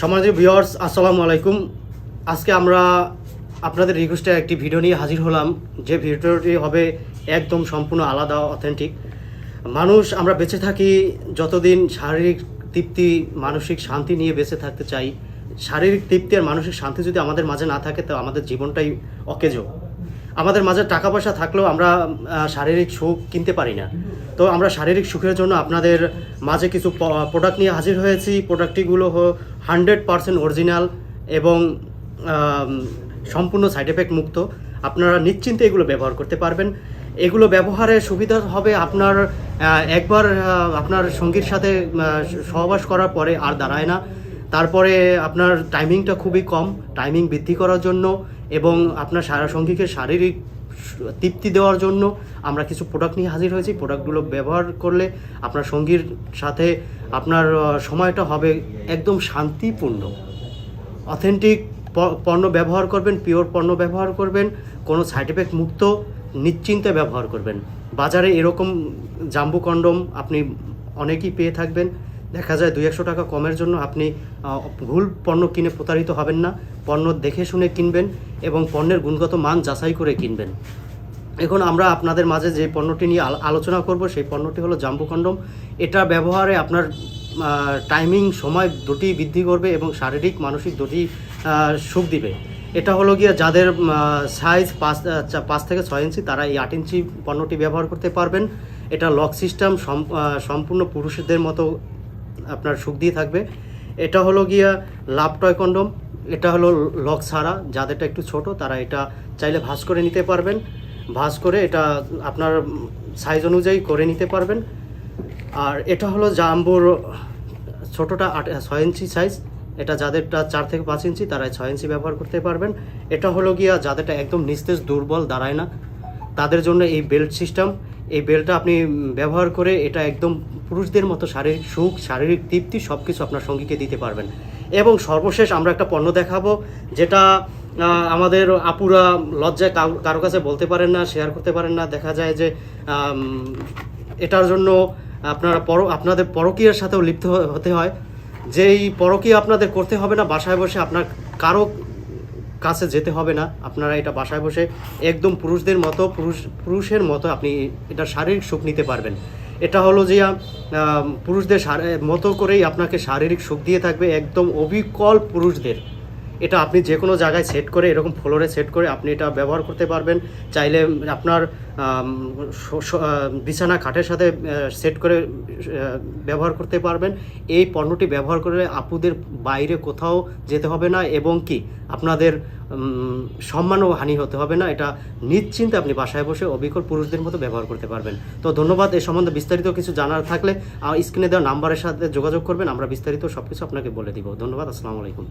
সম্মানিত ভিউয়ার্স, আসসালামু আলাইকুম। আজকে আমরা আপনাদের রিকোয়েস্টে একটি ভিডিও নিয়ে হাজির হলাম। যে ভিডিওটি হবে একদম সম্পূর্ণ আলাদা, অথেন্টিক। আমরা বেঁচে থাকি যতদিন শারীরিক তৃপ্তি, মানসিক শান্তি নিয়ে বেঁচে থাকতে চাই। শারীরিক তৃপ্তি আর মানসিক শান্তি যদি আমাদের মাঝে না থাকে, তো আমাদের জীবনটাই অকেজো। আমাদের মাঝে টাকা পয়সা থাকলেও আমরা শারীরিক সুখ কিনতে পারি না। তো আমরা শারীরিক সুখের জন্য আপনাদের মাঝে কিছু প্রোডাক্ট নিয়ে হাজির হয়েছি। প্রোডাক্টটিগুলো 100% অরিজিনাল এবং সম্পূর্ণ সাইড এফেক্ট মুক্ত। আপনারা নিশ্চিন্তে এগুলো ব্যবহার করতে পারবেন। এগুলো ব্যবহারের সুবিধা হবে আপনার একবার আপনার সঙ্গীর সাথে সহবাস করার পরে আর দাঁড়ায় না। তারপরে আপনার টাইমিংটা খুবই কম, টাইমিং বৃদ্ধি করার জন্য এবং আপনার সঙ্গীকে শারীরিক তৃপ্তি দেওয়ার জন্য আমরা কিছু প্রোডাক্ট নিয়ে হাজির হয়েছি। প্রোডাক্টগুলো ব্যবহার করলে আপনার সঙ্গীর সাথে আপনার সময়টা হবে একদম শান্তিপূর্ণ। অথেন্টিক পণ্য ব্যবহার করবেন, পিওর পণ্য ব্যবহার করবেন, কোনো সাইড এফেক্ট মুক্ত, নিশ্চিন্তে ব্যবহার করবেন। বাজারে এরকম জাম্বু কন্ডম আপনি অনেকেই পেয়ে থাকবেন। দেখা যায় 200 টাকা কমের জন্য আপনি ভুল পণ্য কিনে প্রতারিত হবেন না। পণ্য দেখে শুনে কিনবেন এবং পণ্যের গুণগত মান যাচাই করে কিনবেন। এখন আমরা আপনাদের মাঝে যে পণ্যটি নিয়ে আলোচনা করব, সেই পণ্যটি হলো জাম্বু কন্ডম। এটা ব্যবহারে আপনার টাইমিং, সময় দুটি বৃদ্ধি করবে এবং শারীরিক মানসিক দুটি সুখ দিবে। এটা হলো গিয়ে যাদের সাইজ 5 থেকে 6 ইঞ্চি, তারা এই 8 ইঞ্চি পণ্যটি ব্যবহার করতে পারবেন। এটা লক সিস্টেম, সম্পূর্ণ পুরুষদের মতো আপনার সুখ দিয়ে থাকবে। এটা হলো গিয়া লাভ টয় কন্ডম। এটা হলো লক ছাড়া, যাদেরটা একটু ছোট তারা এটা চাইলে ভাঁজ করে নিতে পারবেন। ভাঁজ করে এটা আপনার সাইজ অনুযায়ী করে নিতে পারবেন। আর এটা হলো জাম্বুর ছোটোটা 6 ইঞ্চি সাইজ। এটা যাদেরটা 4 থেকে 5 ইঞ্চি তারাই 6 ইঞ্চি ব্যবহার করতে পারবেন। এটা হলো গিয়া যাদেরটা একদম নিস্তেজ, দুর্বল, দাঁড়ায় না, তাদের জন্য এই বেল্ট সিস্টেম। এই বেল্টটা আপনি ব্যবহার করে এটা একদম পুরুষদের মতো শারীরিক সুখ, শারীরিক তৃপ্তি সব কিছু আপনার সঙ্গীকে দিতে পারবেন। এবং সর্বশেষ আমরা একটা পণ্য দেখাবো, যেটা আমাদের আপুরা লজ্জায় কারো কাছে বলতে পারেন না, শেয়ার করতে পারেন না। দেখা যায় যে এটার জন্য আপনাদের পরকীয়ার সাথেও লিপ্ত হতে হয়। যেই পরকীয়া আপনাদের করতে হবে না, বাসায় বসে আপনার কারো কাছে যেতে হবে না। আপনারা এটা বাসায় বসে একদম পুরুষদের মতো, পুরুষের মতো আপনি এটা শারীরিক সুখ নিতে পারবেন। এটা হলো যে পুরুষদের মতো করেই আপনাকে শারীরিক সুখ দিয়ে থাকবে, একদম অবিকল পুরুষদের। এটা আপনি যে কোনো জায়গায় সেট করে, এরকম ফ্লোরে সেট করে আপনি এটা ব্যবহার করতে পারবেন। চাইলে আপনার বিছানা খাটের সাথে সেট করে ব্যবহার করতে পারবেন। এই পণ্যটি ব্যবহার করলে আপুদের বাইরে কোথাও যেতে হবে না এবং কি আপনাদের সম্মানও হানি হতে হবে না। এটা নিশ্চিন্তে আপনি বাসায় বসে অবিকল পুরুষদের মতো ব্যবহার করতে পারবেন। তো ধন্যবাদ। এই সম্বন্ধে বিস্তারিত কিছু জানার থাকলে স্ক্রিনে দেওয়া নাম্বারের সাথে যোগাযোগ করবেন, আমরা বিস্তারিত সব কিছু আপনাকে বলে দিব। ধন্যবাদ। আসসালামু আলাইকুম।